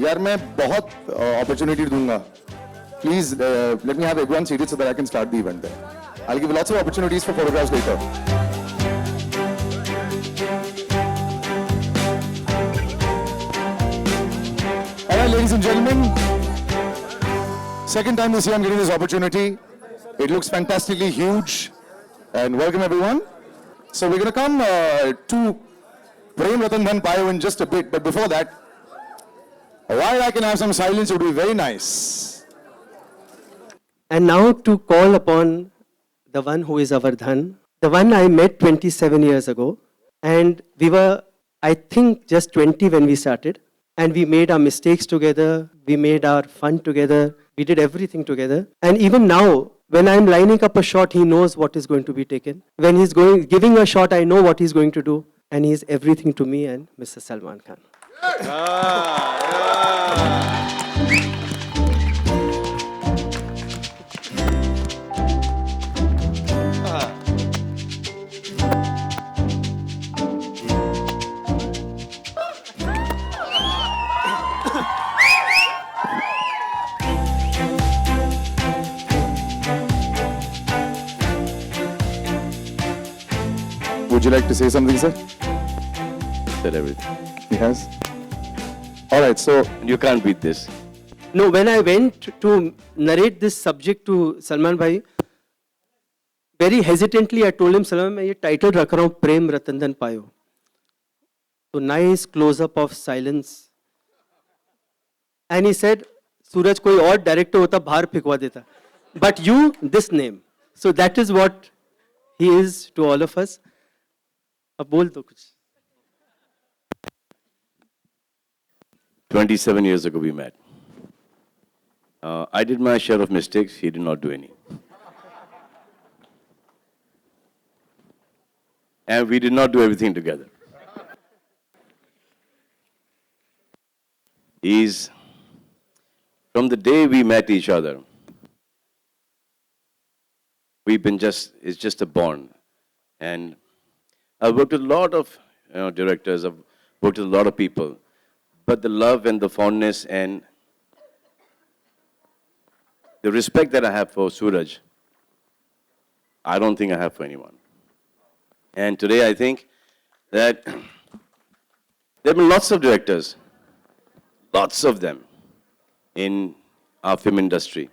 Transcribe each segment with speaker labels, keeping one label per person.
Speaker 1: यार मैं बहुत opportunity दूंगा. Please let me have everyone seated so that I can start the event there. I'll give lots of opportunities for photographs later. All right, ladies and gentlemen. Second time this year I'm getting this opportunity. It looks fantastically huge. And welcome everyone. So we're going to come to Prem Ratan Dhan Payo in just a bit. But before that, while I can have some silence, it would be very nice.
Speaker 2: And now to call upon the one who is our Dhan, the one I met 27 years ago. And we were, I think, just 20 when we started. And we made our mistakes together. We made our fun together. We did everything together. And even now, when I'm lining up a shot, he knows what is going to be taken. When he's giving a shot, I know what he's going to do. And he's everything to me and Mr. Salman Khan.
Speaker 1: Would you like to say something, sir?
Speaker 3: Said everything.
Speaker 1: He has. All right, so
Speaker 3: You can't beat this.
Speaker 2: No, when I went to narrate this subject to Salman Bhai, very hesitantly I told him, Salman, मैं ये title रख रहा हूँ प्रेम रतन धन पायो. So nice close up of silence. And he said, सूरज कोई और director होता बाहर फेंकवा देता. But you, this name. So that is what he is to all of us. अब बोल दो कुछ.
Speaker 3: 27 years ago we met. I did my share of mistakes, he did not do any. And we did not do everything together. From the day we met each other, it's just a bond. And I've worked with a lot of directors, I've worked with a lot of people, but the love and the fondness and the respect that I have for Suraj, I don't think I have for anyone. And today I think that there have been lots of directors, lots of them in our film industry.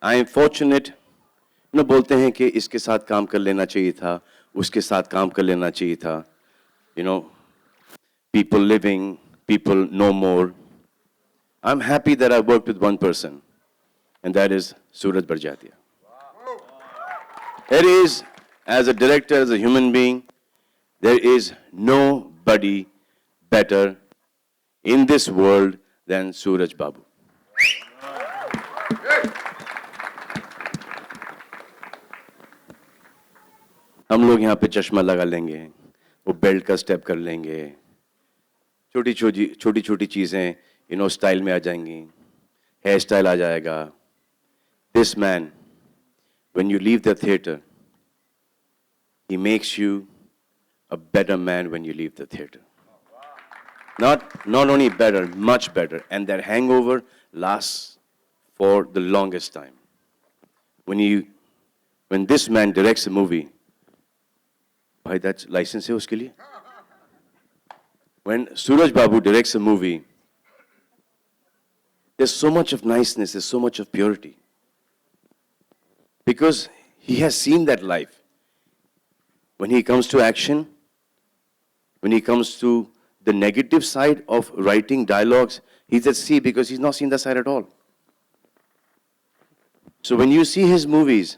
Speaker 3: I am fortunate, बोलते हैं कि इसके साथ काम कर लेना चाहिए था, उसके साथ काम कर लेना चाहिए था. People living, people no more. I'm happy that I worked with one person, and that is Suraj Barjatia. There is, as a director, as a human being, there is nobody better in this world than Suraj Babu. हम लोग यहाँ पे चश्मा लगा लेंगे, वो belt का step कर लेंगे, छोटी छोटी चीज़ें स्टाइल में आ जाएंगी, हेयर स्टाइल आ जाएगा. This man, when you leave the theater, he makes you a better man when you leave the theater. Not only better, much better. And that hangover lasts for the longest time. When this man directs a movie, bhai, that's license hai uske liye. When Suraj Babu directs a movie, there's so much of niceness, there's so much of purity. Because he has seen that life. When he comes to action, when he comes to the negative side of writing dialogues, he's at sea because he's not seen that side at all. So when you see his movies,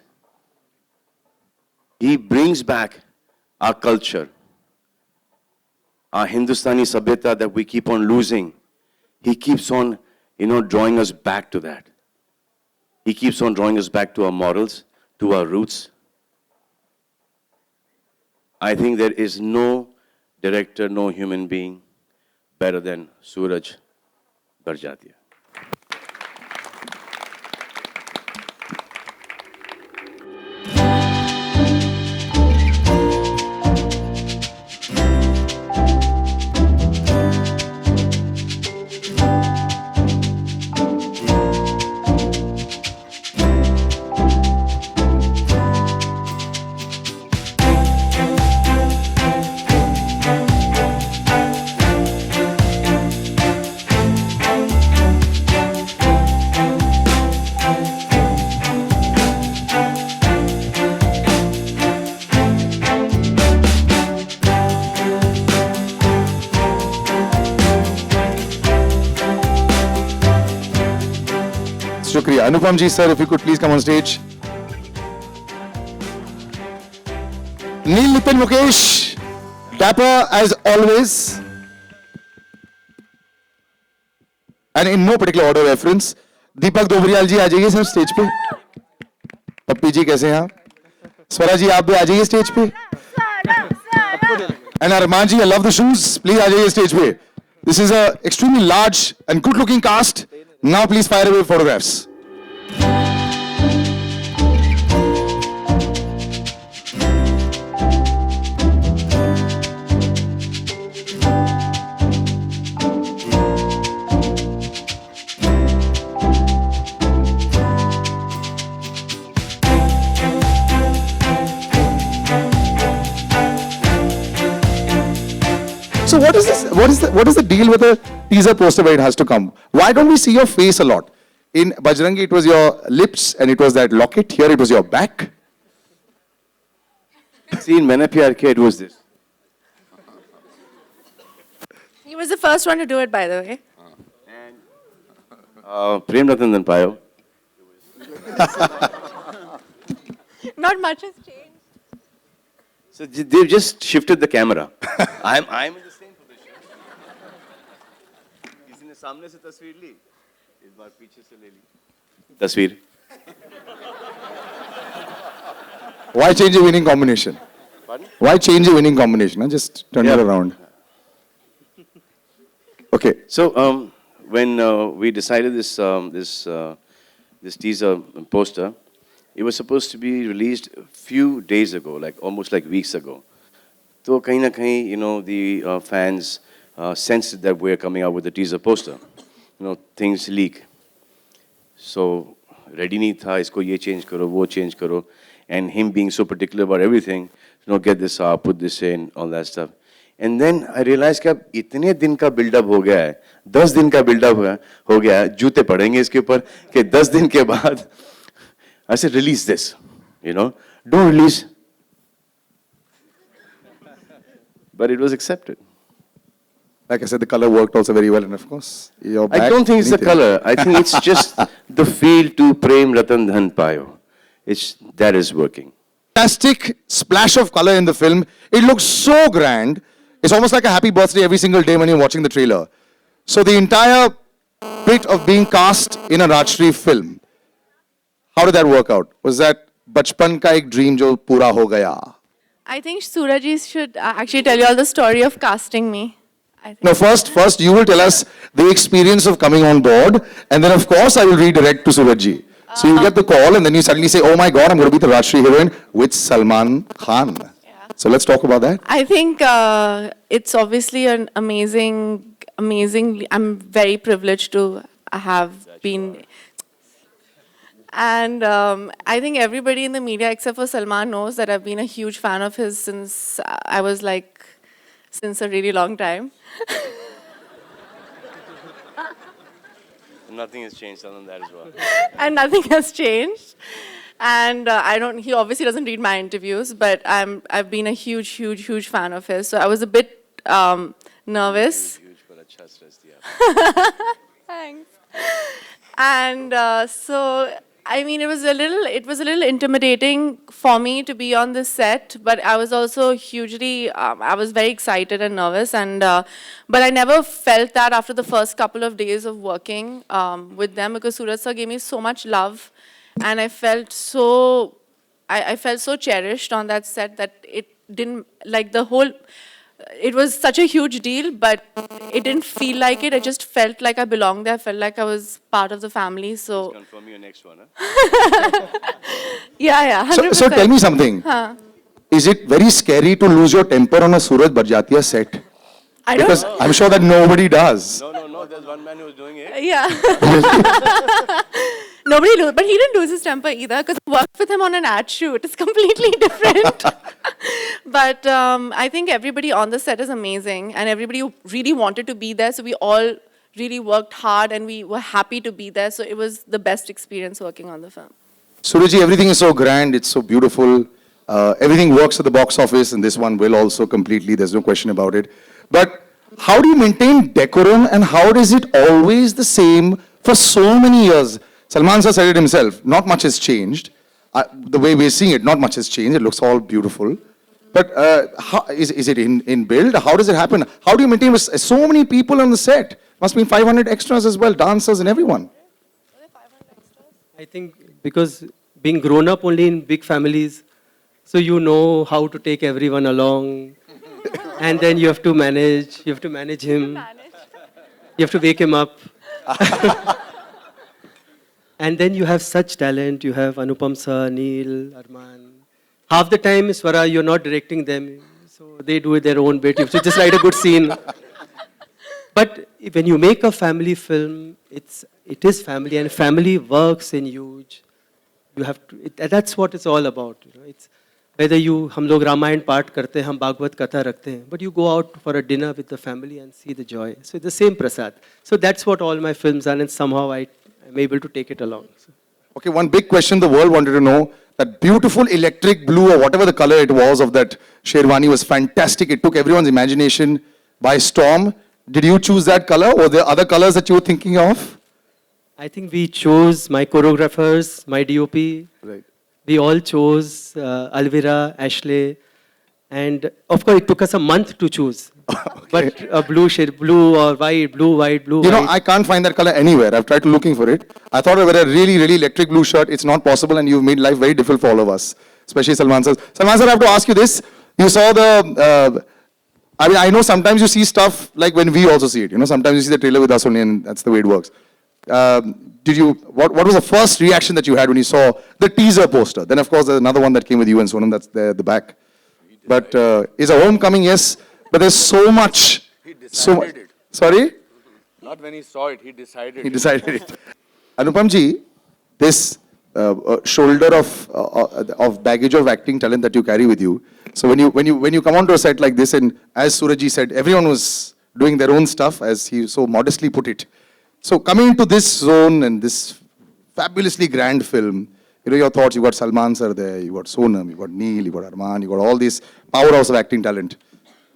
Speaker 3: he brings back our culture, our Hindustani sabhyata that we keep on losing. He keeps on, drawing us back to that. He keeps on drawing us back to our morals, to our roots. I think there is no director, no human being better than Suraj Barjatia.
Speaker 1: Shukriya. Anupam ji, sir, if you could please come on stage. Neil, Nipin, Mukesh, dapper as always. And in no particular order reference, दीपक दोबरियाल जी आ जाइए sir stage पे. पप्पी जी कैसे हैं आप? स्वरा जी आप भी आ जाइए stage पे. And Arman ji, I love the shoes. Please आ जाइए स्टेज पे. This is a extremely large and good looking cast. Now please fire away photographs. So what is this? What is the deal with a teaser poster where it has to come? Why don't we see your face a lot? In Bajrangi, it was your lips and it was that locket. Here, it was your back.
Speaker 3: See, in Maine Pyar Kiya, it was this.
Speaker 4: He was the first one to do it, by the way.
Speaker 3: Prem Ratan Dhan Payo.
Speaker 4: Not much has changed.
Speaker 3: So they've just shifted the camera. I'm in the same position. किसी ने सामने से तस्वीर ली, इस बार पीछे से ले ली. तस्वीर.
Speaker 1: Why change a winning combination?
Speaker 3: Pardon?
Speaker 1: Why change a winning combination? Huh? Just turn it around. Okay.
Speaker 3: So when we decided this teaser poster, it was supposed to be released a few days ago, like almost like weeks ago. So kahin na kahin, you know, the fans sensed that we're coming out with a teaser poster. You know, things leak. So ready nahi tha, isko ye change karo, wo change karo, and him being so particular about everything, you know, get this out, put this in, all that stuff. And then I realized कि अब इतने दिन का build-up हो गया है, 10 दिन का build-up हो गया है, जूते पड़ेंगे इसके ऊपर कि 10 दिन के बाद I said, release this, you know, don't release. But it was accepted.
Speaker 1: Like I said, the color worked also very well, and of course, your back,
Speaker 3: I don't think it's the
Speaker 1: anything.
Speaker 3: color. I think it's just the feel to Prem Ratan Dhan Payo. That is working.
Speaker 1: Fantastic splash of color in the film. It looks so grand. It's almost like a happy birthday every single day when you're watching the trailer. So the entire bit of being cast in a Rajshri film, how did that work out? Was that bachpan ka ek dream jo pura ho gaya?
Speaker 4: I think Suraj should actually tell you all the story of casting me. I think.
Speaker 1: No, first you will tell us the experience of coming on board, and then of course I will redirect to Surajji. So you get the call, and then you suddenly say, "Oh my God, I'm going to be the Rajshri heroine with Salman Khan." So let's talk about that.
Speaker 4: I think it's obviously an amazing. I'm very privileged to have been. And I think everybody in the media except for Salman knows that I've been a huge fan of his since I was like, since a really long time.
Speaker 3: Nothing has changed other than that as well.
Speaker 4: And nothing has changed. And he obviously doesn't read my interviews, but I've been a huge fan of his. So I was a bit nervous.
Speaker 3: Huge, but अच्छा stress दिया.
Speaker 4: Thanks. And so, I mean, it was a little intimidating for me to be on this set, but I was also hugely, I was very excited and nervous, and but I never felt that after the first couple of days of working with them, because Suraj sir gave me so much love, and I felt so, I felt so cherished on that set that it didn't, like the whole, it was such a huge deal, but it didn't feel like it. I just felt like I belonged there. I felt like I was part of the family. So
Speaker 3: Confirm your next one, huh?
Speaker 4: yeah, 100%.
Speaker 1: So tell me something. Is it very scary to lose your temper on a Suraj Barjatia set?
Speaker 4: I don't.
Speaker 1: Because I'm sure that nobody does.
Speaker 3: No, there's one man who's doing it.
Speaker 4: Yeah. Nobody lose, but he didn't lose his temper either because I worked with him on an ad shoot. It's completely different. But I think everybody on the set is amazing, and everybody really wanted to be there. So we all really worked hard, and we were happy to be there. So it was the best experience working on the film.
Speaker 1: Surajji, everything is so grand, it's so beautiful. Everything works at the box office, and this one will also completely, there's no question about it. But how do you maintain decorum, and how is it always the same for so many years? Salman sir said it himself, not much has changed. The way we're seeing it, not much has changed. It looks all beautiful. But how, is it in build? How does it happen? How do you maintain with so many people on the set? Must be 500 extras as well, dancers and everyone.
Speaker 2: I think because being grown up only in big families, so you know how to take everyone along. And then you have to manage him. You have to wake him up. And then you have such talent. You have Anupam sir, Neil, Arman. Half the time, Swara, you're not directing them. So they do their own bit. You have to just write a good scene. But when you make a family film, it is family, and family works in huge. You have to. That's what it's all about. You know, it's whether हम लोग रामायण पाठ करते हैं, हम भागवत कथा रखते हैं, but you go out for a dinner with the family and see the joy. So it's the same prasad. So that's what all my films are, and somehow I'm able to take it along. So.
Speaker 1: Okay, one big question the world wanted to know. That beautiful electric blue or whatever the color it was of that Sherwani was fantastic. It took everyone's imagination by storm. Did you choose that color or the other colors that you were thinking of?
Speaker 2: I think we chose my choreographers, my DOP.
Speaker 1: Right.
Speaker 2: We all chose Alvira, Ashley, and of course it took us a month to choose. But blue shade, blue or white, blue, white, blue,
Speaker 1: You know,
Speaker 2: white.
Speaker 1: I can't find that color anywhere. I've tried looking for it. I thought I wear a really, really electric blue shirt. It's not possible, and you've made life very difficult for all of us, especially Salman sir. Salman sir, I have to ask you this. You saw the, I mean, I know sometimes you see stuff like when we also see it. You know, sometimes you see the trailer with us only, and that's the way it works. What was the first reaction that you had when you saw the teaser poster? Then, of course, there's another one that came with you and Sonam, that's there at the back. But is a homecoming, yes, but there's so much.
Speaker 5: He decided it.
Speaker 1: Sorry?
Speaker 5: Not when he saw it, he decided
Speaker 1: He
Speaker 5: it.
Speaker 1: decided it. Anupam ji, this shoulder of baggage of acting talent that you carry with you. So when you come onto a set like this, and as Surajji said, everyone was doing their own stuff, as he so modestly put it. So coming into this zone and this fabulously grand film, you know, your thoughts, you got Salman sir there, you got Sonam, you got Neil, you got Arman, you got all this powerhouse of acting talent.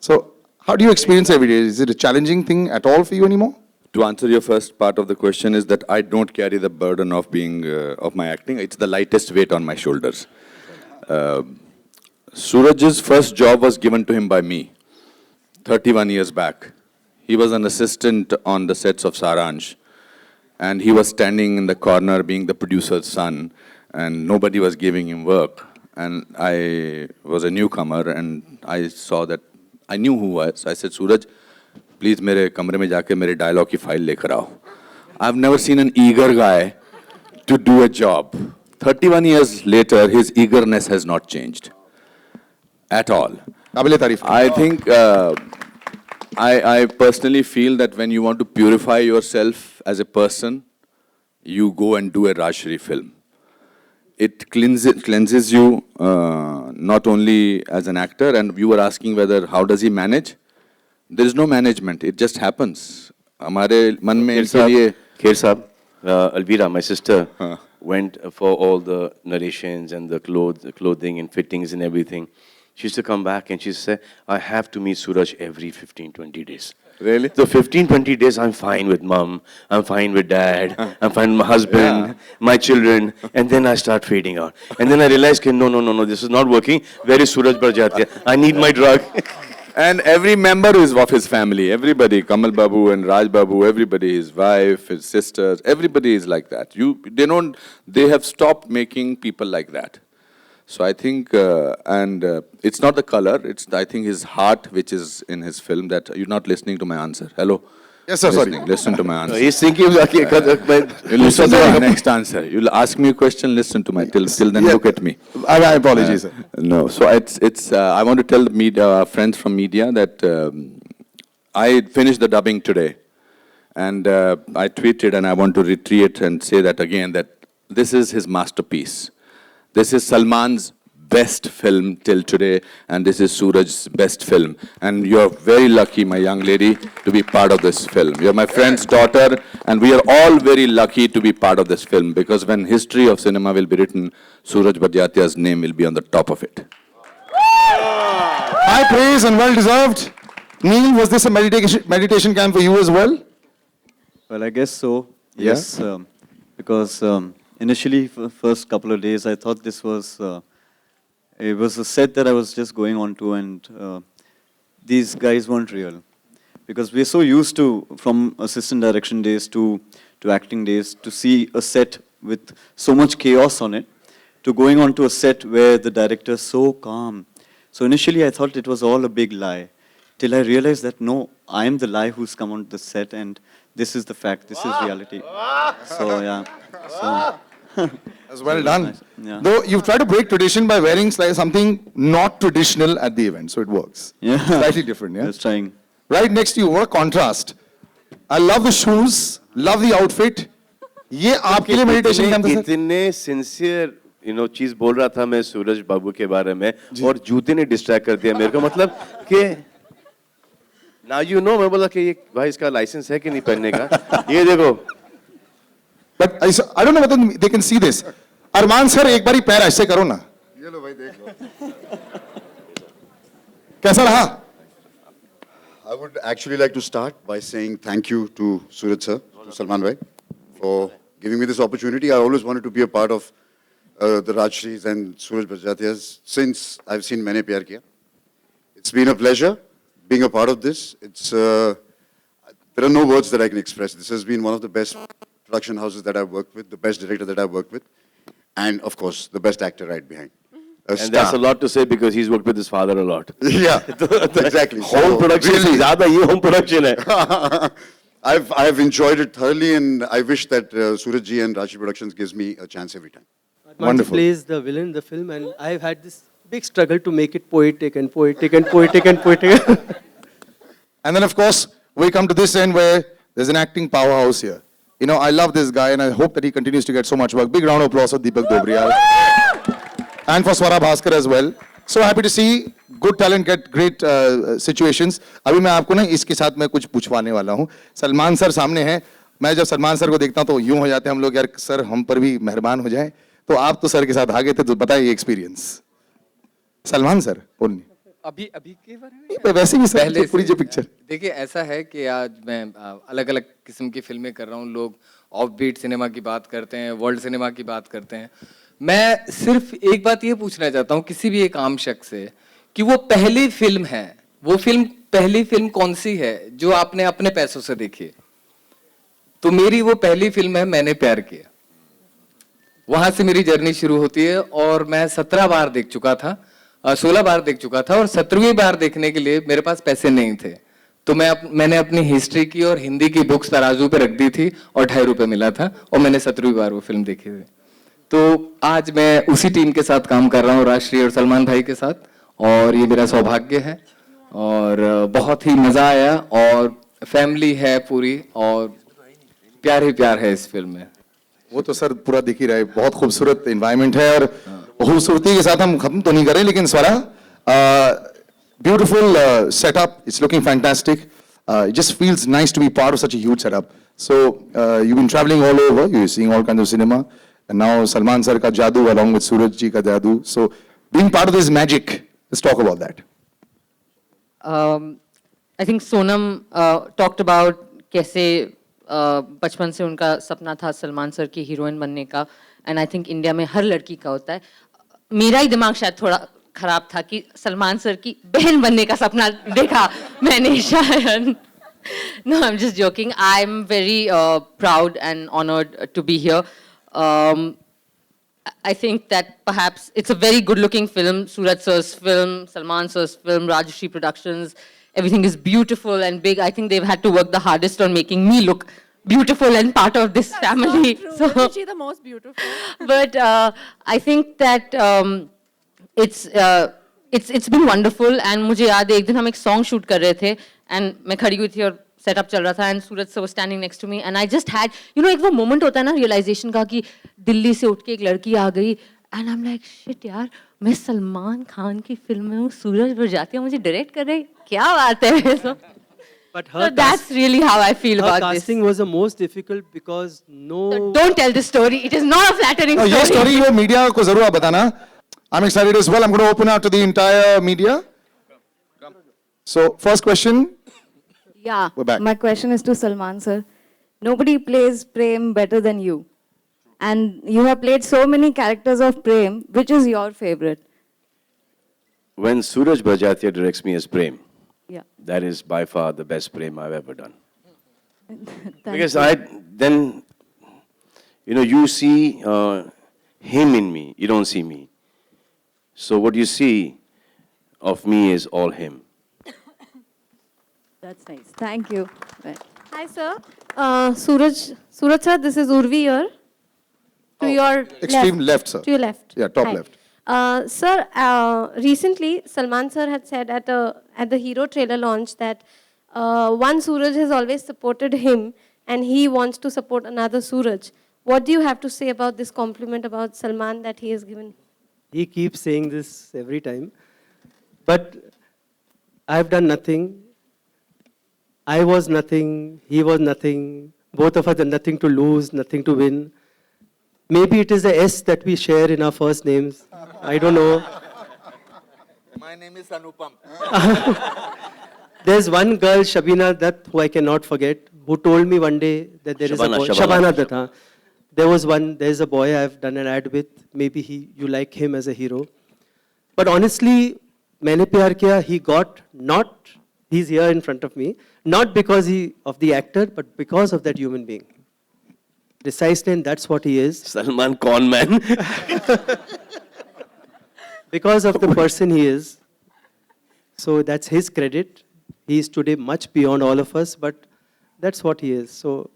Speaker 1: So how do you experience every day? Is it a challenging thing at all for you anymore?
Speaker 5: To answer your first part of the question is that I don't carry the burden of being, of my acting. It's the lightest weight on my shoulders. Suraj's first job was given to him by me, 31 years back. He was an assistant on the sets of Saransh, and he was standing in the corner being the producer's son, and nobody was giving him work. And I was a newcomer, and I saw that, I knew who I was. I said, Suraj, please मेरे कमरे में जाके मेरे dialogue की file लेकर आओ. I've never seen an eager guy to do a job. 31 years later, his eagerness has not changed at all.
Speaker 1: Kabile Tarif.
Speaker 5: I think I personally feel that when you want to purify yourself as a person, you go and do a Rajshri film. It cleanses you not only as an actor, and you were asking whether how does he manage? There is no management. It just happens. हमारे मन में इसके लिए
Speaker 3: Kher Saab, Alvira, my sister, went for all the narrations and the clothing and fittings and everything. She used to come back and she said, I have to meet Suraj every 15, 20 days.
Speaker 5: Really?
Speaker 3: So 15, 20 days, I'm fine with mom, I'm fine with dad, I'm fine with my husband, my children, and then I start fading out. And then I realized, no, this is not working. Where is Suraj Barjatia? I need my drug.
Speaker 5: And every member is of his family, everybody, Kamal Babu and Raj Babu, everybody, his wife, his sisters, everybody is like that. They have stopped making people like that. So I think, it's not the color, it's I think his heart which is in his film that you're not listening to my answer. Hello?
Speaker 1: Yes, sir, sorry.
Speaker 5: Listen to my answer.
Speaker 3: He's thinking,
Speaker 5: You listen to my next answer. You'll ask me a question, listen to my, till then
Speaker 1: Yeah.
Speaker 5: look at me.
Speaker 1: I apologize, sir.
Speaker 5: No, so it's I want to tell the media, friends from media that I finished the dubbing today. And I tweeted, and I want to reiterate and say that again, that this is his masterpiece. This is Salman's best film till today, and this is Suraj's best film. And you're very lucky, my young lady, to be part of this film. You're my friend's daughter, and we are all very lucky to be part of this film, because when history of cinema will be written, Suraj Barjatia's name will be on the top of it.
Speaker 1: High praise and well deserved. Neil, was this a meditation camp for you as well?
Speaker 6: Well, I guess so.
Speaker 1: Yeah.
Speaker 6: Yes. because initially, for the first couple of days, I thought this was it was a set that I was just going on to, and these guys weren't real, because we're so used to, from assistant direction days to acting days, to see a set with so much chaos on it, to going on to a set where the director is so calm. So initially, I thought it was all a big lie, till I realized that no, I am the lie who's come onto the set, and this is the fact, this is reality. So yeah, so
Speaker 1: That's well done.
Speaker 6: nice. Yeah.
Speaker 1: Though you've tried to break tradition by wearing something not traditional at the event, so it works.
Speaker 6: yeah,
Speaker 1: Slightly different, yeah?
Speaker 6: just trying.
Speaker 1: Right next to you, what a contrast. I love the shoes, love the outfit. ये आपके लिए meditation camp था sir?
Speaker 3: इतने sincere चीज बोल रहा था मैं सूरज बाबू के बारे में, और जूते ने डिस्ट्रैक्ट कर दिया मेरे को, मतलब कि now मैं बोला कि ये भाई इसका लाइसेंस है कि नहीं पहनने का, ये देखो.
Speaker 1: But I don't know whether they can see this. Armaan sir एक बारी पैर ऐसे करो ना.
Speaker 7: ये लो भाई देख लो.
Speaker 1: कैसा रहा?
Speaker 7: I would actually like to start by saying thank you to Suraj sir, to Salman bhai, for giving me this opportunity. I always wanted to be a part of the Rajshris and Suraj Bajatias since I've seen Maine Pyar Kiya. It's been a pleasure being a part of this. There are no words that I can express. This has been one of the best production houses that I've worked with, the best director that I've worked with, and of course, the best actor right behind.
Speaker 3: And that's a lot to say because he's worked with his father a lot.
Speaker 7: Yeah, exactly.
Speaker 3: Home production से ज़्यादा ये home production है.
Speaker 7: I've enjoyed it thoroughly, and I wish that Suraj ji and Rashi Productions gives me a chance every time.
Speaker 1: Wonderful.
Speaker 2: plays the villain in the film, and I've had this big struggle to make it poetic and poetic and poetic and poetic.
Speaker 1: And then of course, we come to this end where there's an acting powerhouse here. I love this guy and I hope that he continues to get so much work. Big round of applause for Deepak Dobriyal. And for Swara Bhaskar as well. So happy to see good talent get great situations. अभी मैं आपको ना इसके साथ मैं कुछ पूछवाने वाला हूँ. सलमान सर सामने हैं. मैं जब सलमान सर को देखता हूँ तो यूं हो जाते हैं हम लोग, यार सर हम पर भी मेहरबान हो जाएं. तो आप तो सर के साथ आ गए थे, तो बताइए एक्सपीरियंस. Salman sir only.
Speaker 8: अभी के बारे में
Speaker 1: वैसे भी सर
Speaker 8: पहले
Speaker 1: पूरी
Speaker 8: से-
Speaker 1: जो पिक्चर.
Speaker 8: देखिए ऐसा है कि आज मैं अलग अलग किस्म की फिल्में कर रहा हूँ. लोग ऑफ बीट सिनेमा की बात करते हैं, वर्ल्ड सिनेमा की बात करते हैं. मैं सिर्फ एक बात ये पूछना चाहता हूँ किसी भी एक आम शख्स से कि वो पहली फिल्म है, पहली फिल्म कौन सी है जो आपने अपने पैसों से देखी है? तो मेरी वो पहली फिल्म है मैंने प्यार किया. वहां से मेरी जर्नी शुरू होती है और मैं 17 बार देख चुका था, 16 बार देख चुका था, और 17वीं बार देखने के लिए मेरे पास पैसे नहीं थे. तो मैंने अपनी हिस्ट्री की और हिंदी की बुक्स तराजू पे रख दी थी और 2.5 रुपए मिला था, और मैंने 17वीं बार वो फिल्म देखी थी. तो आज मैं उसी टीम के साथ काम कर रहा हूँ, राष्ट्रीय और सलमान भाई के साथ, और ये मेरा सौभाग्य है और बहुत ही मजा आया. और फैमिली है पूरी और प्यार ही प्यार है इस फिल्म में.
Speaker 1: वो तो सर पूरा दिख ही रहा है. बहुत खूबसूरत एनवायरनमेंट है और खूबसूरती के साथ हम खत्म तो नहीं करें, लेकिन Swara beautiful setup. It's looking fantastic. It just feels nice to be part of such a huge setup. So you've been traveling all over, you're seeing all kinds of cinema, and now Salman sir ka jadoo along with Suraj ji ka jadoo. So being part of this magic, let's talk about that.
Speaker 9: I think Sonam talked about कैसे बचपन से उनका सपना था Salman sir की heroine बनने का, and I think India में हर लड़की का होता है. मेरा ही दिमाग शायद थोड़ा खराब था कि सलमान सर की बहन बनने का सपना देखा मैंने शायद. No, I'm just joking. I'm very proud and honored to be here. I think that perhaps it's a very good-looking film. Suraj sir's film, Salman sir's film, Rajshri Productions. Everything is beautiful and big. I think they've had to work the hardest on making me look beautiful and part of this family.
Speaker 4: Isn't she the most beautiful?
Speaker 9: But I think that it's been wonderful. And मुझे याद है एक दिन हम एक song shoot कर रहे थे and मैं खड़ी हुई थी और setup चल रहा था and Suraj sir was standing next to me and I just had, एक वो moment होता है ना realization का कि दिल्ली से उठ के एक लड़की आ गई and I'm like shit यार मैं सलमान खान की फिल्म में हूँ, सूरज बजाती है, मुझे डायरेक्ट कर रहे, क्या बात है.
Speaker 2: But
Speaker 9: So that's really how I feel
Speaker 2: her
Speaker 9: about this.
Speaker 2: casting was the most difficult because no.
Speaker 9: Don't tell this story. It is not a flattering
Speaker 1: ये
Speaker 9: story.
Speaker 1: story वो media को जरूर आप बताना. I'm excited as well. I'm going to open out to the entire media. So first question.
Speaker 10: Yeah,
Speaker 1: We're back.
Speaker 10: my question is to Salman sir. Nobody plays Prem better than you. And you have played so many characters of Prem. Which is your favorite?
Speaker 3: When Suraj Barjatia directs me as Prem,
Speaker 10: Yeah.
Speaker 3: that is by far the best Prem I've ever done.
Speaker 10: Thank
Speaker 3: Because
Speaker 10: you.
Speaker 3: then, you see him in me, you don't see me. So what you see of me is all him.
Speaker 10: That's nice. Thank you. Right.
Speaker 11: Hi, sir. Suraj sir, this is Urvi here. To your
Speaker 1: Extreme left, sir.
Speaker 11: To your left.
Speaker 1: Yeah, top
Speaker 11: Hi.
Speaker 1: left.
Speaker 11: Sir, recently Salman sir had said at the Hero trailer launch that one Suraj has always supported him and he wants to support another Suraj. What do you have to say about this compliment about Salman that he has given?
Speaker 2: He keeps saying this every time. But I've done nothing. I was nothing. He was nothing. Both of us had nothing to lose, nothing to win. Maybe it is the S that we share in our first names. I don't know.
Speaker 5: My name is Anupam.
Speaker 2: There's one girl, Shabina Dutt, who I cannot forget, who told me one day that there is a boy. Shabana Dutt, huh? There's a boy I've done an ad with. Maybe you like him as a hero. But honestly, Maine Pyar Kiya, he's here in front of me, not because of the actor, but because of that human being. Precisely, and that's what he is.
Speaker 3: Salman con man.
Speaker 2: Because of the person he is. So that's his credit. He is today much beyond all of us, but that's what he is. So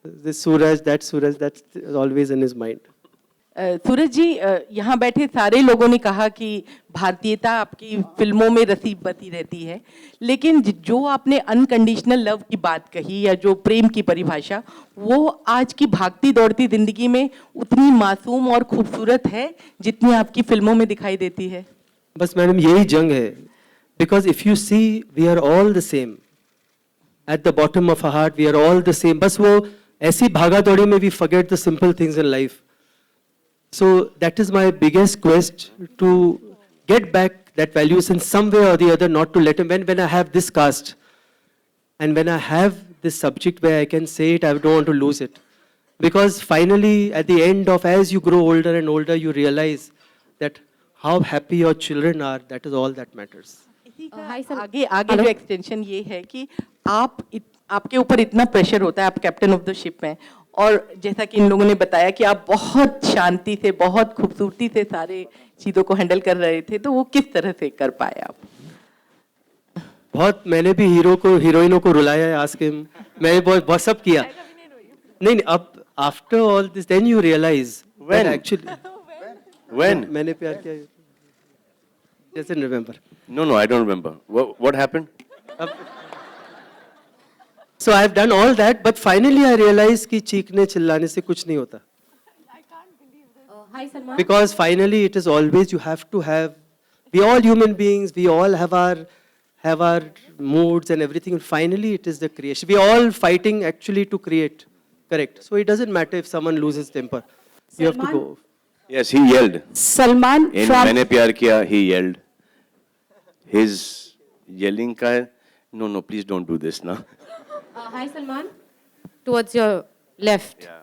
Speaker 2: this Suraj, that's always in his mind.
Speaker 12: सूरज जी, यहाँ बैठे सारे लोगों ने कहा कि भारतीयता आपकी फिल्मों में रसीब बसी रहती है, लेकिन जो आपने अनकंडीशनल लव की बात कही या जो प्रेम की परिभाषा, वो आज की भागती दौड़ती जिंदगी में उतनी मासूम और खूबसूरत है जितनी आपकी फिल्मों में दिखाई देती है.
Speaker 2: बस मैडम यही जंग है. Because if you see, we are all the same. At the bottom of our heart, we are all the same. बस वो ऐसी भागा दौड़ी में we forget the simple things in life. So that is my biggest quest, to get back that values in some way or the other, not to let him. When I have this cast, and when I have this subject where I can say it, I don't want to lose it. Because finally, at the end of, as you grow older and older, you realize that how happy your children are, that is all that matters.
Speaker 12: आगे जो extension ये है कि आपके ऊपर इतना pressure होता है, आप कैप्टन ऑफ द शिप हैं, और जैसा कि इन लोगों ने बताया कि आप बहुत शांति से, बहुत खूबसूरती से सारे चीज़ों को हैंडल कर रहे थे, तो वो किस तरह से कर पाए आप?
Speaker 2: बहुत मैंने भी हीरोइनों को रुलाया है, आस्क हिम. मैंने बहुत सब किया. नहीं, अब after all this then you realise when actually मैंने प्यार किया. Doesn't remember.
Speaker 3: No, I don't remember. What happened?
Speaker 2: So I have done all that, but finally I realized कि चीखने चिल्लाने से कुछ नहीं होता.
Speaker 11: Hi, Salman.
Speaker 2: Because finally it is always you have to have. We all human beings. We all have our moods and everything. And finally it is the creation. We all fighting actually to create. Correct. So it doesn't matter if someone loses temper. You have to go.
Speaker 3: Yes, he yelled.
Speaker 12: Salman
Speaker 3: In Maine Pyar Kiya, he yelled. His yelling ka, no, please don't do this now.
Speaker 11: Hi, Salman. Towards your left. Yeah.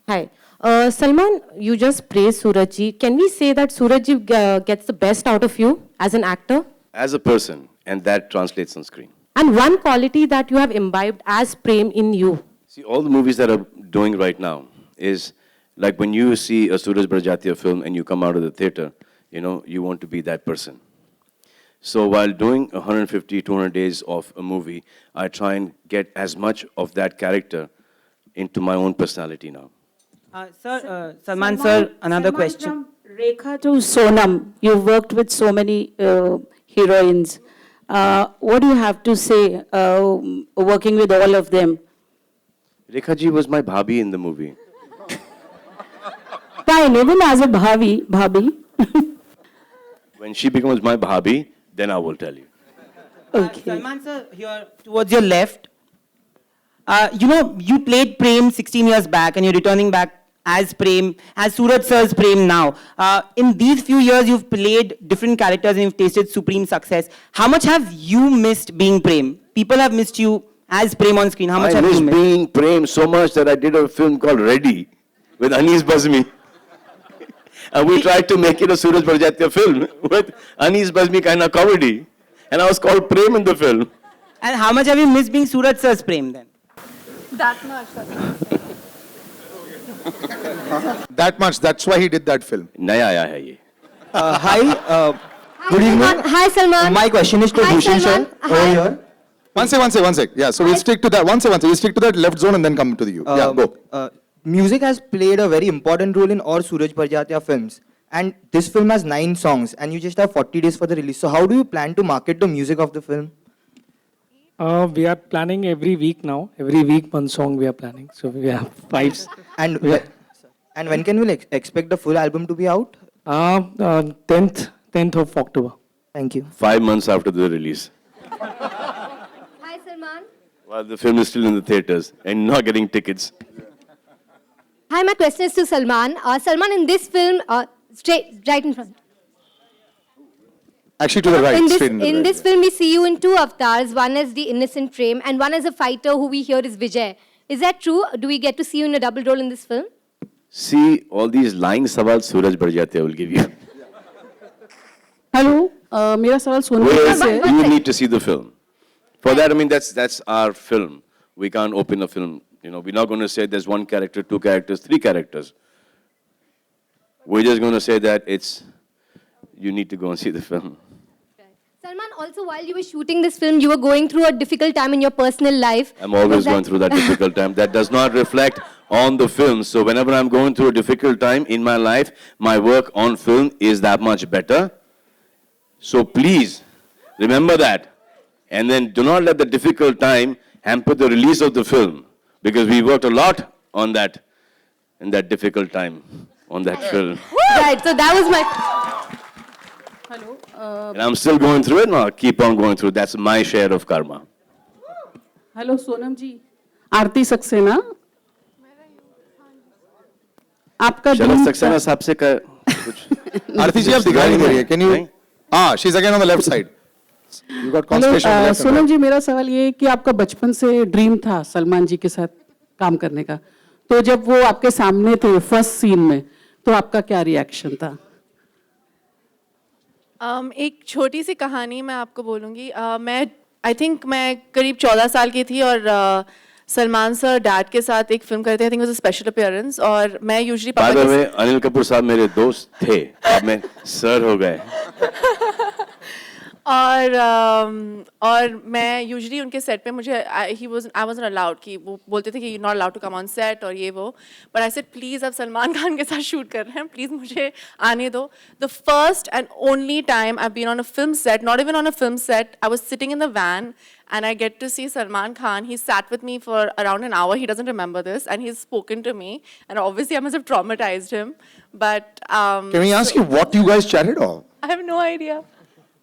Speaker 11: Hi. Salman, you just praised Surajji. Can we say that Surajji gets the best out of you as an actor?
Speaker 3: As a person, and that translates on screen.
Speaker 11: And one quality that you have imbibed as Prem in you?
Speaker 3: See, all the movies that are doing right now is like when you see a Suraj Barjatia film and you come out of the theater, you want to be that person. So while doing 150, 200 days of a movie, I try and get as much of that character into my own personality now.
Speaker 12: Sir, Salman sir, another question.
Speaker 10: From Rekha to Sonam, you've worked with so many heroines. What do you have to say working with all of them?
Speaker 3: Rekha ji was my bhabhi in the movie.
Speaker 10: Fine, even as a bhabhi.
Speaker 3: When she becomes my bhabhi, then I will tell you.
Speaker 12: Okay. Salman sir, here towards your left. You played Prem 16 years back and you're returning back as Prem, as Suraj sir's Prem now. In these few years, you've played different characters and you've tasted supreme success. How much have you missed being Prem? People have missed you as Prem on screen. How much have you missed?
Speaker 3: I missed being Prem so much that I did a film called Ready with Anees Bazmi. And we tried to make it a Suraj Barjatya film with Anees Bazmi kind of comedy. And I was called Prem in the film.
Speaker 13: And how much have you missed being Suraj sir's Prem then?
Speaker 4: That much.
Speaker 1: That much. That's why he did that film.
Speaker 3: Naya aaya hai ye.
Speaker 13: Hi, good evening.
Speaker 11: Hi, Salman.
Speaker 13: My question is to
Speaker 11: Hi,
Speaker 13: Bhushan sir.
Speaker 11: Salman.
Speaker 13: Over
Speaker 11: Hi.
Speaker 13: here.
Speaker 1: One sec. Yeah, so we'll stick to that. One sec. We'll stick to that left zone and then come to you. Yeah, go.
Speaker 13: Music has played a very important role in all Suraj Barjatya films. And this film has 9 songs and you just have 40 days for the release. So how do you plan to market the music of the film?
Speaker 14: We are planning every week now. Every week one song we are planning. So we have 5.
Speaker 13: And when can we expect the full album to be out?
Speaker 14: 10th of October.
Speaker 13: Thank you.
Speaker 3: 5 months after the release.
Speaker 11: Hi, Salman.
Speaker 3: While the film is still in the theaters and not getting tickets.
Speaker 11: Hi, my question is to Salman. Salman, in this film, right in front.
Speaker 1: Actually, to the right.
Speaker 11: In this,
Speaker 1: straight into the
Speaker 11: in
Speaker 1: right.
Speaker 11: this film, we see you in 2 avatars. One is the innocent Prem, and one is a fighter who we hear is Vijay. Is that true? Do we get to see you in a double role in this film?
Speaker 3: See, all these lying sawal Suraj Barjatya will give you.
Speaker 10: Hello मेरा सवाल Sonam
Speaker 3: Whereas
Speaker 10: से है
Speaker 3: you need to see the film. For that, I mean, that's our film. We can't open a film. You know, we're not going to say there's 1 character, 2 characters, 3 characters. We're just going to say that you need to go and see the film.
Speaker 11: Salman, also while you were shooting this film, you were going through a difficult time in your personal life.
Speaker 3: I'm always
Speaker 11: Was that-
Speaker 3: going through that difficult time. That does not reflect on the film. So whenever I'm going through a difficult time in my life, my work on film is that much better. So please, remember that. And then do not let the difficult time hamper the release of the film. Because we worked a lot on that, in that difficult time, on that film.
Speaker 11: Right, so that was my...
Speaker 10: hello
Speaker 3: And I'm still going through it, and I'll keep on going through it. That's my share of karma.
Speaker 10: Hello Sonam ji Aarti Saxena आपका
Speaker 3: Sharad
Speaker 10: dream
Speaker 3: Saxena
Speaker 10: था-
Speaker 3: साहब से कुछ
Speaker 1: Aarti ji, आप दिखाई नहीं दे रही है. Can you?
Speaker 3: नहीं?
Speaker 1: She's again on the left side. You got
Speaker 10: hello
Speaker 1: concentration on the left and
Speaker 10: Sonam
Speaker 1: right.
Speaker 10: जी मेरा सवाल ये है कि आपका बचपन से ड्रीम था सलमान जी के साथ काम करने का तो जब वो आपके सामने थे फर्स्ट सीन में तो आपका क्या रिएक्शन था
Speaker 4: एक छोटी सी कहानी मैं आपको बोलूँगी आई थिंक मैं करीब 14 साल की थी और सलमान सर डैड के साथ एक फिल्म करते थे I think was a special appearance और मैं यूजुअली
Speaker 3: By
Speaker 4: पापा
Speaker 3: the
Speaker 4: के
Speaker 3: way, अनिल कपूर साहब मेरे दोस्त थे. अब मैं सर हो गए.
Speaker 4: और मैं यूजुअली उनके सेट पे मुझे आई वाजंट अलाउड कि वो बोलते थे कि you not allowed to come on set और ये वो बट आई सेड प्लीज़ आप सलमान खान के साथ शूट कर रहे हैं प्लीज़ मुझे आने दो the first and only time I been on a film set not even on a film set I was sitting in the van and I get to see Salman Khan. He sat with me for around an hour. He doesn't remember this, and he's spoken to me. And obviously, I must have traumatized him. But
Speaker 1: Can we ask you what you guys chatted or?
Speaker 4: I have no idea.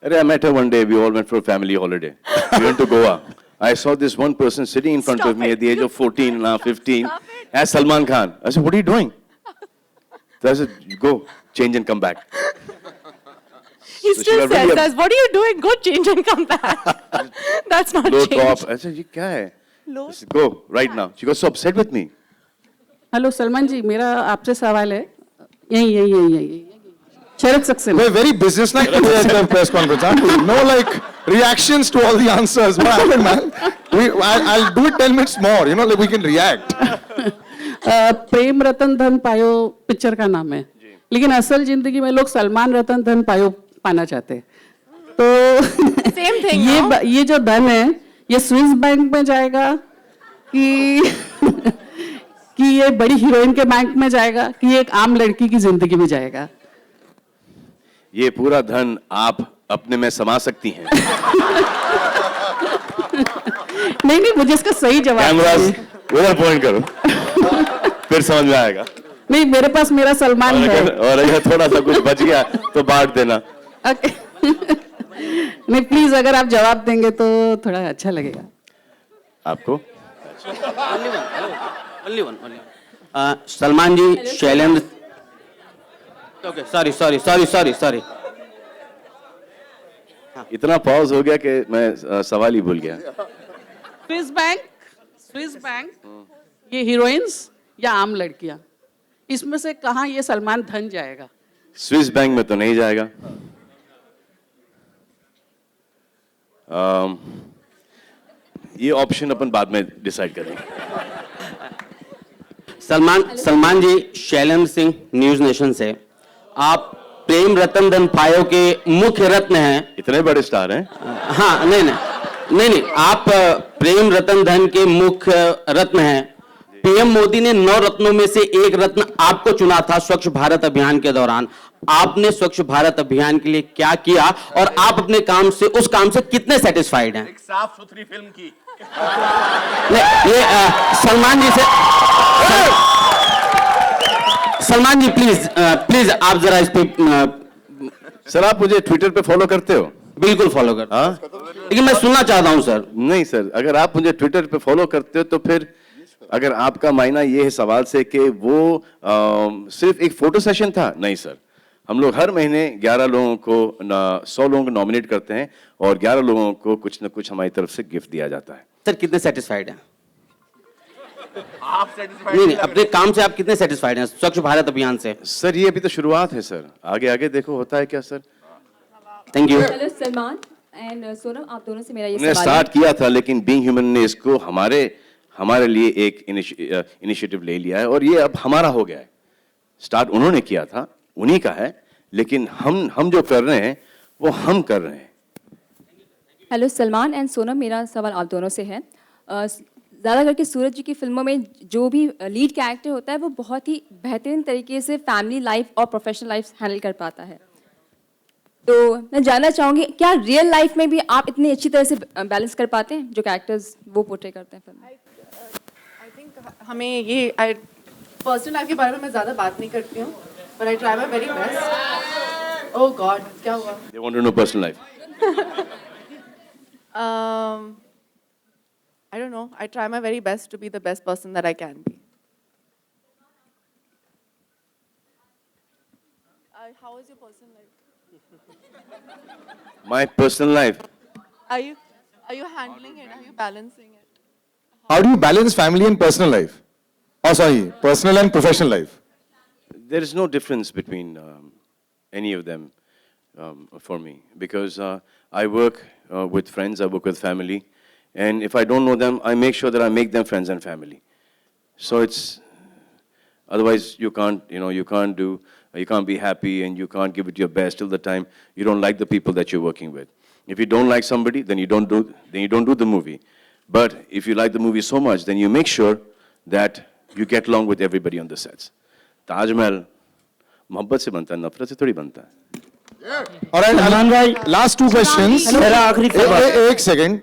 Speaker 3: I met her one day. We all went for a family holiday. We went to Goa. I saw this one person sitting in front of me at the age of 14, now 15, as Salman Khan. I said, "What are you doing?" So I said, "You go, change and come back."
Speaker 4: He
Speaker 3: So she
Speaker 4: still
Speaker 3: got really
Speaker 4: says, "What are you doing? Go change and come back." That's not
Speaker 3: Low
Speaker 4: change.
Speaker 3: top. I said, "ये क्या है?" I said, "Go right now." She got so upset with me.
Speaker 10: Hello Salman ji मेरा आपसे सवाल है यही शरद Saxena
Speaker 1: We're very businesslike today at the press conference, aren't we? No like reactions to all the answers. What happened, man? I'll do it 10 minutes more. You know, like we can react.
Speaker 10: Prem Ratan Dhan पायो picture का नाम है लेकिन असल जिंदगी में लोग सलमान रतन धन पायो पाना चाहते हैं तो
Speaker 4: Same thing, no?
Speaker 10: ये जो धन है ये स्विस बैंक में जाएगा कि कि ये बड़ी हीरोइन के बैंक में जाएगा कि ये एक आम लड़की की जिंदगी में जाएगा
Speaker 3: ये पूरा धन आप अपने में समा सकती हैं.
Speaker 10: नहीं मुझे इसका सही जवाब
Speaker 3: कैमरास
Speaker 10: चाहिए।
Speaker 3: उधर पॉइंट करो. फिर समझ में आएगा.
Speaker 10: नहीं मेरे पास मेरा सलमान है
Speaker 3: और अगर थोड़ा सा कुछ बच गया तो बांट देना.
Speaker 10: Okay. नहीं प्लीज अगर आप जवाब देंगे तो थोड़ा अच्छा लगेगा
Speaker 3: आपको
Speaker 13: सलमान जी शैलेंद्र ओके सॉरी
Speaker 3: इतना पॉज हो गया कि मैं सवाल ही भूल गया.
Speaker 10: स्विस बैंक ये हीरोइंस या आम लड़कियां इसमें से कहाँ ये सलमान धन जाएगा?
Speaker 3: स्विस बैंक में तो नहीं जाएगा। ये ऑप्शन अपन बाद में डिसाइड करेंगे।
Speaker 15: सलमान जी, शैलेंद्र सिंह, न्यूज नेशन से। आप प्रेम रतन धन पायो के मुख्य रत्न हैं।
Speaker 3: इतने बड़े स्टार हैं?
Speaker 15: हाँ, नहीं, आप प्रेम रतन धन के मुख्य रत्न हैं। पीएम मोदी ने 9 रत्नों में से एक रत्न आपको चुना था स्वच्छ भारत अभियान के दौरान। आपने स्वच्छ भारत अभियान के लिए क्या किया और आप अपने काम से, उस काम से कितने सेटिस्फाइड हैं?
Speaker 3: एक साफ सुथरी फिल्म की।
Speaker 15: नहीं, ये सलमान जी से, सलमान जी प्लीज आप जरा इस पे।
Speaker 3: सर, आप मुझे ट्विटर पे फॉलो करते हो?
Speaker 15: बिल्कुल फॉलो करता हूं। लेकिन मैं सुनना चाहता हूं सर।
Speaker 3: नहीं सर, अगर आप मुझे ट्विटर पे फॉलो करते हो तो फिर अगर आपका मायना ये है सवाल से कि वो सिर्फ एक फोटो सेशन था, नहीं सर। हम लोग हर महीने 11 लोगों को 100 लोगों को नॉमिनेट करते हैं और 11 लोगों को कुछ न कुछ हमारी तरफ से गिफ्ट दिया जाता है।
Speaker 15: सर कितने सेटिस्फाइड हैं?
Speaker 3: आप सेटिस्फाइड?
Speaker 15: नहीं, अपने काम से आप कितने सेटिस्फाइड हैं स्वच्छ भारत अभियान से?
Speaker 3: सर ये अभी तो शुरुआत है सर, आगे आगे देखो होता है क्या sir.
Speaker 15: Thank you.
Speaker 16: Hello Salman and Sonam, आप दोनों से मेरा ये
Speaker 3: हमने
Speaker 16: सवाल
Speaker 3: स्टार्ट किया था लेकिन बीइंग ह्यूमन ने इसको हमारे लिए एक इनिशिएटिव ले लिया है और ये अब हमारा हो गया है। स्टार्ट उन्होंने किया था, उन्हीं का है, लेकिन हम जो कर रहे हैं वो हम कर रहे हैं।
Speaker 16: हेलो सलमान एंड सोनम, मेरा सवाल आप दोनों से है। ज़्यादा करके सूरज जी की फिल्मों में जो भी लीड कैरेक्टर होता है वो बहुत ही बेहतरीन तरीके से फैमिली लाइफ और प्रोफेशनल लाइफ हैंडल कर पाता है। तो मैं जानना चाहूँगी, क्या रियल लाइफ में भी आप इतनी अच्छी तरह से बैलेंस कर पाते हैं जो कैरेक्टर्स वो पोर्ट्रे करते हैं फिल्म में?
Speaker 4: आई थिंक हमें ये पर्सनल लाइफ के बारे में मैं ज़्यादा बात नहीं करती हूँ, but I try my very best. Oh God, क्या हुआ?
Speaker 3: They want to know personal life.
Speaker 4: I don't know. I try my very best to be the best person that I can be. How is your personal life?
Speaker 3: My personal life.
Speaker 4: Are you handling it? Are you balancing it?
Speaker 1: How do you balance family and personal life? Oh, sorry, personal and professional life.
Speaker 3: There is no difference between any of them for me because I work with friends, I work with family, and if I don't know them, I make sure that I make them friends and family. So it's otherwise you can't be happy and you can't give it your best till the time you don't like the people that you're working with. If you don't like somebody, then you don't do the movie. But if you like the movie so much, then you make sure that you get along with everybody on the sets. Taj Mahal मोहब्बत से बनता है, नफरत से थोड़ी बनता है।
Speaker 1: All right, last 2 questions.
Speaker 15: मेरा आखिरी सवाल।
Speaker 1: एक सेकंड।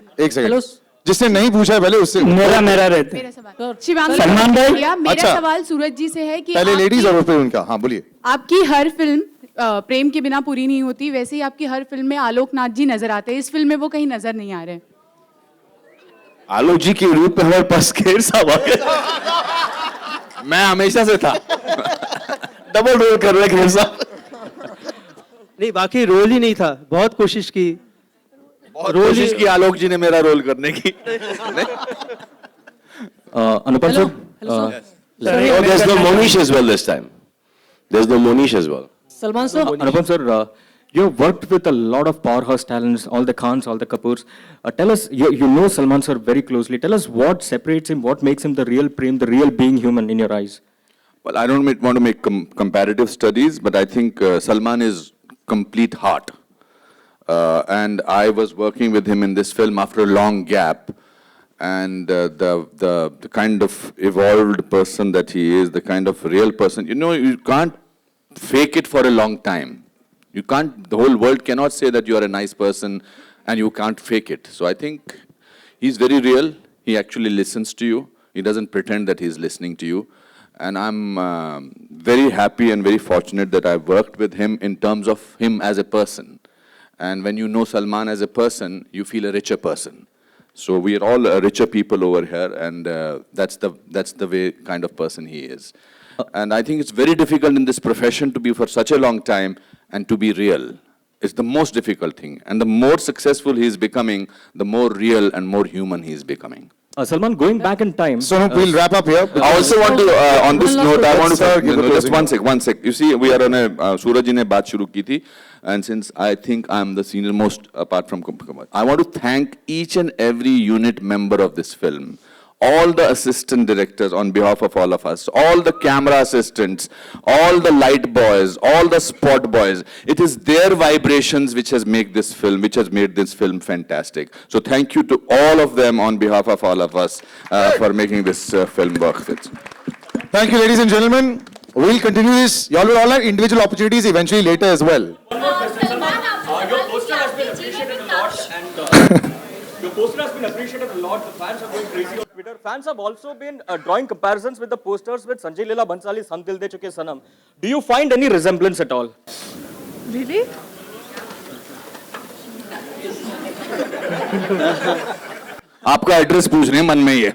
Speaker 1: जिसने नहीं पूछा है पहले उससे।
Speaker 15: मेरा रहता है।
Speaker 17: सलमान भाई, मेरा
Speaker 1: अच्छा।
Speaker 17: सवाल सूरज जी से है कि
Speaker 1: पहले लेडीज और फिर उनका। हाँ बोलिए।
Speaker 17: आपकी हर फिल्म प्रेम के बिना पूरी नहीं होती, वैसे ही आपकी हर फिल्म में आलोकनाथ जी नजर आते हैं, इस फिल्म में वो कहीं नजर नहीं आ रहे।
Speaker 3: आलोक जी के रूप में हमारे पास ढेर सारा वक्त।
Speaker 5: मैं हमेशा से था।
Speaker 3: डबल रोल कर रहे हैं साहब।
Speaker 2: नहीं, बाकी रोल ही नहीं था, बहुत कोशिश की।
Speaker 5: कोशिश की आलोक जी ने मेरा रोल करने की।
Speaker 6: अनुपम sir,
Speaker 3: Oh, there's no Monish as well this time. There's no Monish as well.
Speaker 12: Salman sir,
Speaker 6: Anupam sir, you have worked with a lot of powerhouse talents, all the Khans, all the Kapoors. Tell us, you know Salman sir very closely. Tell us what separates him, what makes him the real Prem, the real being human in your eyes.
Speaker 5: Well, I don't want to make comparative studies, but I think Salman is complete heart. And I was working with him in this film after a long gap. And the kind of evolved person that he is, the kind of real person, you can't fake it for a long time. You can't, the whole world cannot say that you are a nice person and you can't fake it. So I think he's very real. He actually listens to you. He doesn't pretend that he's listening to you. And I'm very happy and very fortunate that I've worked with him in terms of him as a person. And when you know Salman as a person, you feel a richer person. So we are all richer people over here, and that's the way kind of person he is. And I think it's very difficult in this profession to be for such a long time and to be real. It's the most difficult thing. And the more successful he is becoming, the more real and more human he is becoming.
Speaker 18: Salman, going back in time.
Speaker 1: So we'll wrap up here.
Speaker 5: I also want to, on this note, I want
Speaker 1: Sir,
Speaker 5: to,
Speaker 1: give a
Speaker 5: just
Speaker 1: closing.
Speaker 5: one sec. You see, we are on a, Suraj ji ne baat shuru ki thi, and since I think I'm the senior most apart from Kumar, I want to thank each and every unit member of this film. All the assistant directors on behalf of all of us, all the camera assistants, all the light boys, all the spot boys. It is their vibrations which has made this film fantastic. So thank you to all of them on behalf of all of us for making this film work.
Speaker 1: Thank you, ladies and gentlemen. We'll continue this. Y'all will all have individual opportunities eventually later as well.
Speaker 18: Your poster has been appreciated a lot, and your poster has been appreciated a lot. The fans are going crazy on Twitter. Fans have also been drawing comparisons with the posters with Sanjay Leela Bhansali's Hum Dil De Chuke Sanam. Do you find any resemblance at all?
Speaker 4: Really?
Speaker 5: आपका address पूछ रहे हैं मन में ही है.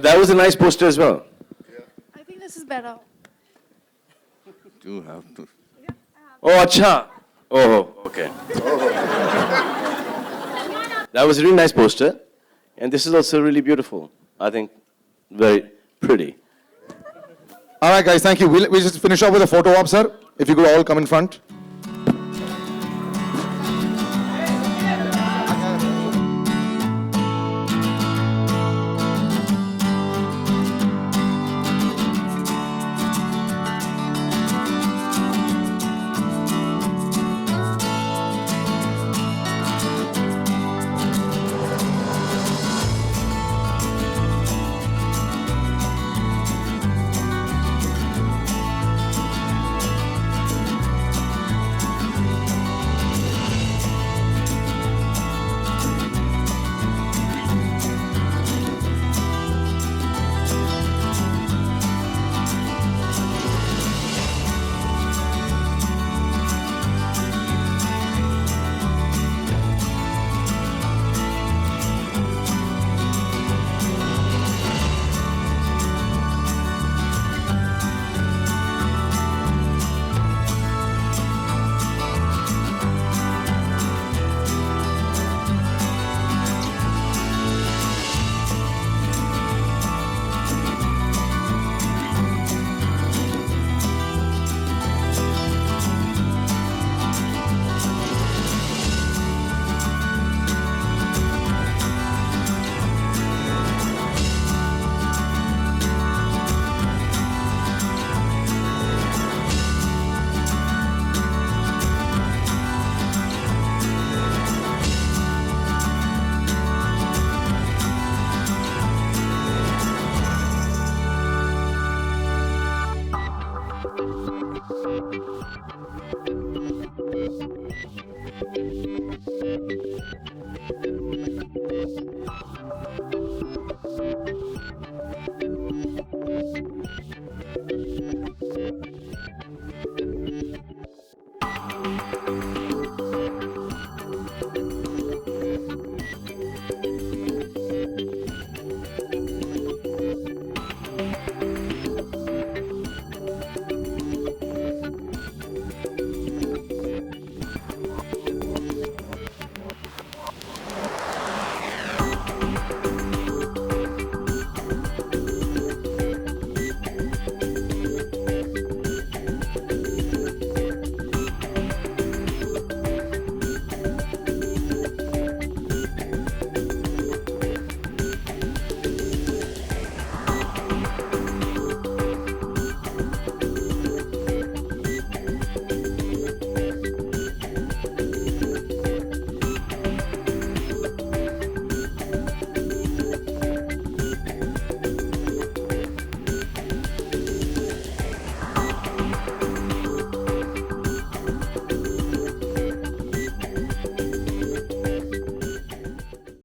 Speaker 3: That was a nice poster as well.
Speaker 4: I think this is better.
Speaker 5: You have to.
Speaker 3: Oh, acha. Oh, okay. That was a really nice poster. And this is also really beautiful. I think very pretty.
Speaker 1: All right, guys, thank you. We'll just finish off with a photo op, sir. If you could all come in front.